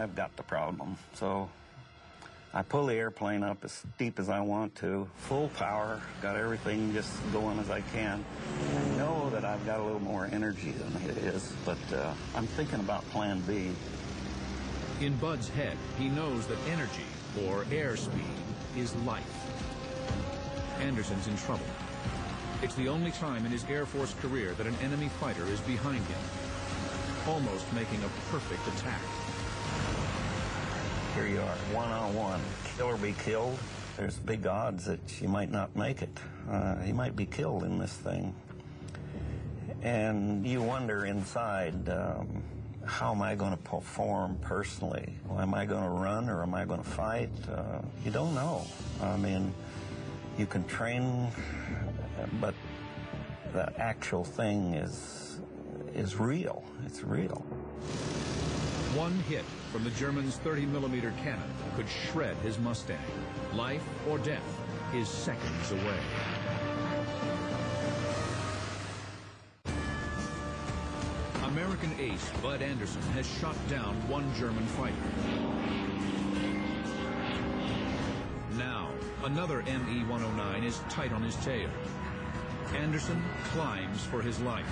I've got the problem. So I pull the airplane up as steep as I want to, full power, got everything just going as I can. I know that I've got a little more energy than it is, but I'm thinking about plan B. In Bud's head, he knows that energy, or airspeed, is life. Anderson's in trouble. It's the only time in his Air Force career that an enemy fighter is behind him, almost making a perfect attack. Here you are, one-on-one. Kill or be killed. There's big odds that you might not make it. You might be killed in this thing. And you wonder inside, how am I going to perform personally? Well, am I going to run or am I going to fight? You don't know. I mean, you can train, but the actual thing is real. It's real. One hit from the German's 30mm cannon could shred his Mustang. Life or death is seconds away. American ace Bud Anderson has shot down one German fighter. Now, another ME-109 is tight on his tail. Anderson climbs for his life.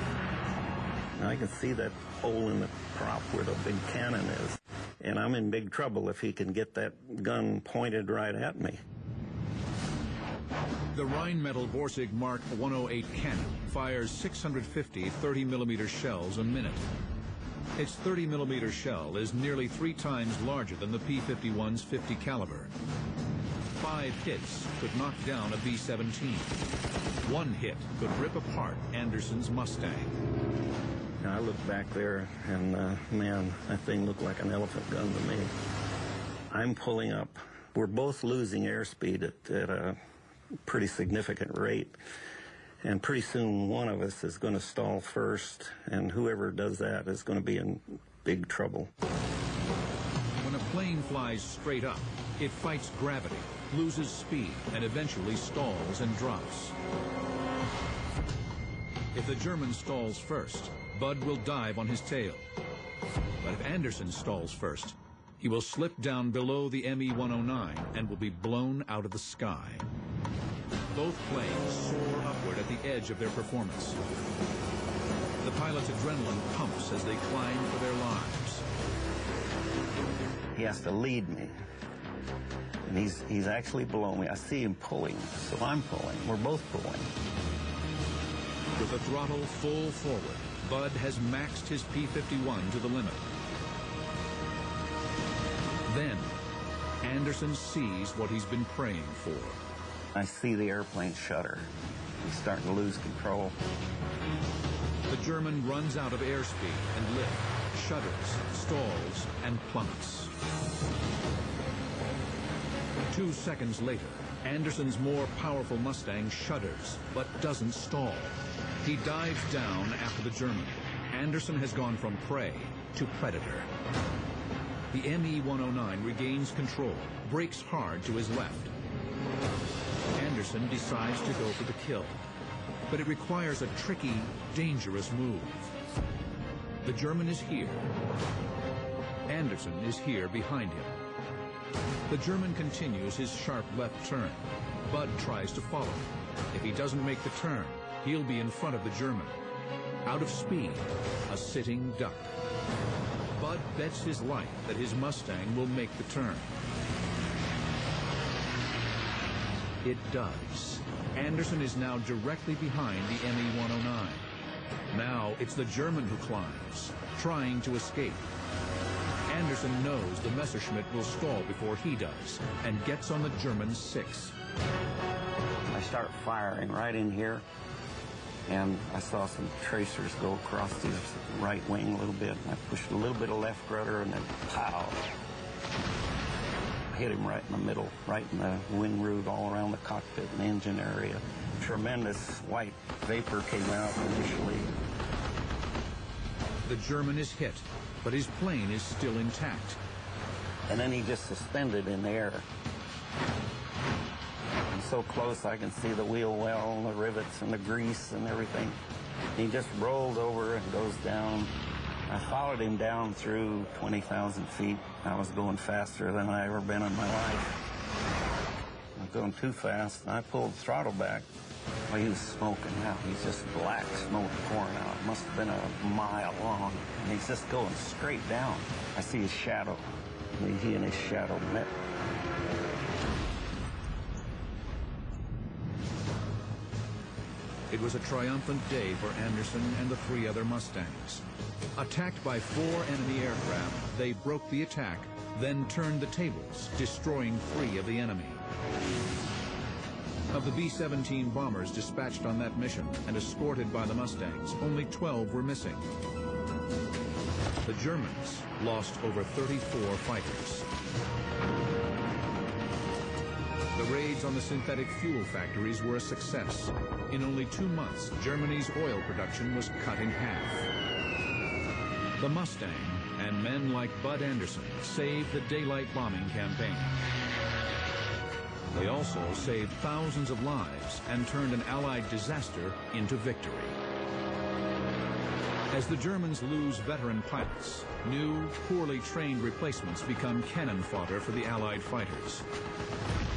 I can see that hole in the prop where the big cannon is, and I'm in big trouble if he can get that gun pointed right at me. The Rheinmetall Borsig Mark 108 cannon fires 650 30mm shells a minute. Its 30mm shell is nearly 3 times larger than the P-51's 50 caliber. 5 hits could knock down a B-17. 1 hit could rip apart Anderson's Mustang. Now, I look back there, and man, that thing looked like an elephant gun to me. I'm pulling up. We're both losing airspeed at a pretty significant rate, and pretty soon one of us is going to stall first, and whoever does that is going to be in big trouble. When a plane flies straight up, it fights gravity, loses speed, and eventually stalls and drops. If the German stalls first, Bud will dive on his tail. But if Anderson stalls first, he will slip down below the ME-109 and will be blown out of the sky. Both planes soar upward at the edge of their performance. The pilot's adrenaline pumps as they climb for their lives. He has to lead me. And he's actually below me. I see him pulling, so I'm pulling. We're both pulling. With the throttle full forward, Bud has maxed his P-51 to the limit. Then, Anderson sees what he's been praying for. I see the airplane shudder. He's starting to lose control. The German runs out of airspeed and lift, shudders, stalls, and plummets. 2 seconds later, Anderson's more powerful Mustang shudders, but doesn't stall. He dives down after the German. Anderson has gone from prey to predator. The ME-109 regains control, brakes hard to his left. Anderson decides to go for the kill, but it requires a tricky, dangerous move. The German is here. Anderson is here behind him. The German continues his sharp left turn. Bud tries to follow. If he doesn't make the turn, he'll be in front of the German. Out of speed, a sitting duck. Bud bets his life that his Mustang will make the turn. It does. Anderson is now directly behind the ME-109. Now it's the German who climbs, trying to escape. Anderson knows the Messerschmitt will stall before he does, and gets on the German's 6. I start firing right in here, and I saw some tracers go across the right wing a little bit. I pushed a little bit of left rudder, and then pow. Hit him right in the middle, right in the wing root, all around the cockpit and engine area. Tremendous white vapor came out initially. The German is hit, but his plane is still intact. And then he just suspended in the air. I'm so close I can see the wheel well, and the rivets and the grease and everything. He just rolled over and goes down. I followed him down through 20,000 feet. I was going faster than I ever been in my life. I was going too fast, and I pulled the throttle back. Well, he was smoking out. He's just black smoke pouring out. It must have been a mile long. And he's just going straight down. I see his shadow. He and his shadow met. It was a triumphant day for Anderson and the 3 other Mustangs. Attacked by 4 enemy aircraft, they broke the attack, then turned the tables, destroying 3 of the enemy. Of the B-17 bombers dispatched on that mission and escorted by the Mustangs, only 12 were missing. The Germans lost over 34 fighters. The raids on the synthetic fuel factories were a success. In only 2 months, Germany's oil production was cut in half. The Mustang and men like Bud Anderson saved the daylight bombing campaign. They also saved thousands of lives and turned an Allied disaster into victory. As the Germans lose veteran pilots, new, poorly trained replacements become cannon fodder for the Allied fighters.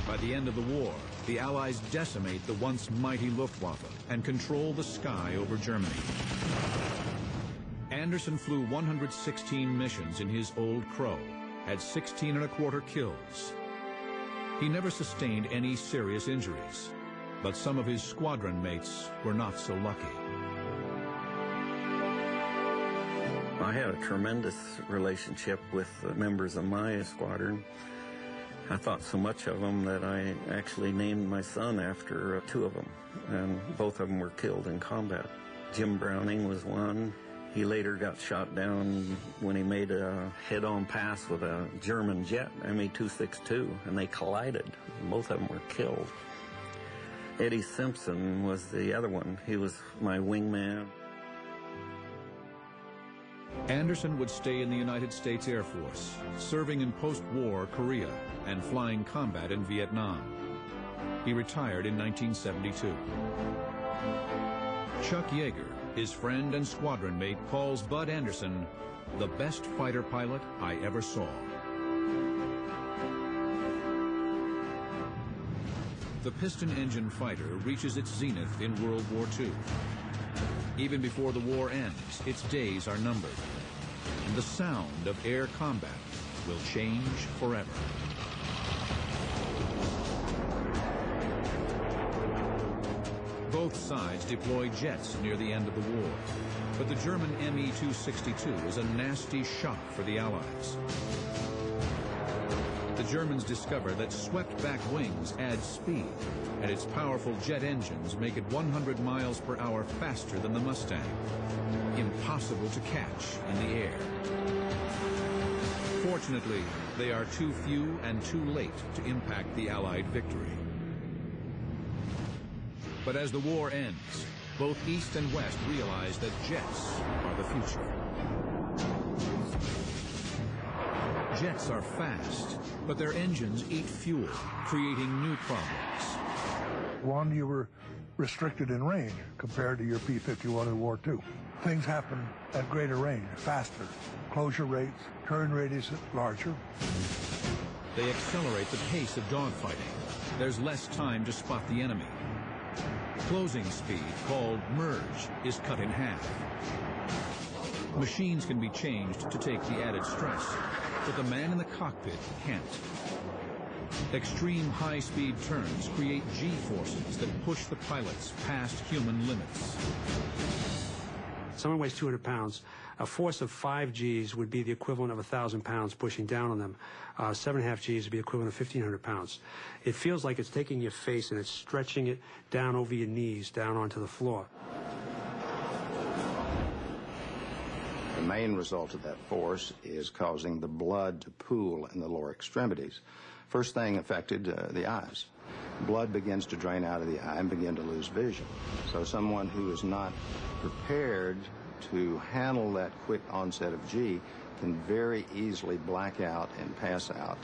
By the end of the war, the Allies decimate the once mighty Luftwaffe and control the sky over Germany. Anderson flew 116 missions in his old Crow, had 16 1/4 kills. He never sustained any serious injuries, but some of his squadron mates were not so lucky. I had a tremendous relationship with the members of my squadron. I thought so much of them that I actually named my son after 2 of them, and both of them were killed in combat. Jim Browning was one. He later got shot down when he made a head-on pass with a German jet, Me-262, and they collided. Both of them were killed. Eddie Simpson was the other one. He was my wingman. Anderson would stay in the United States Air Force, serving in post-war Korea and flying combat in Vietnam. He retired in 1972. Chuck Yeager, his friend and squadron mate, calls Bud Anderson the best fighter pilot I ever saw. The piston-engine fighter reaches its zenith in World War II. Even before the war ends, its days are numbered, and the sound of air combat will change forever. Both sides deploy jets near the end of the war, but the German Me-262 is a nasty shock for the Allies. The Germans discover that swept-back wings add speed, and its powerful jet engines make it 100 miles per hour faster than the Mustang. Impossible to catch in the air. Fortunately, they are too few and too late to impact the Allied victory. But as the war ends, both East and West realize that jets are the future. Jets are fast, but their engines eat fuel, creating new problems. One, you were restricted in range compared to your P-51 in War II. Things happen at greater range, faster. Closure rates, turn radius larger. They accelerate the pace of dogfighting. There's less time to spot the enemy. Closing speed, called merge, is cut in half. Machines can be changed to take the added stress, but the man in the cockpit can't. Extreme high-speed turns create G-forces that push the pilots past human limits. Someone weighs 200 pounds. A force of 5 Gs would be the equivalent of 1,000 pounds pushing down on them. 7.5 Gs would be equivalent of 1,500 pounds. It feels like it's taking your face and it's stretching it down over your knees, down onto the floor. The main result of that force is causing the blood to pool in the lower extremities. First thing affected the eyes. Blood begins to drain out of the eye and begin to lose vision. So someone who is not prepared to handle that quick onset of G can very easily black out and pass out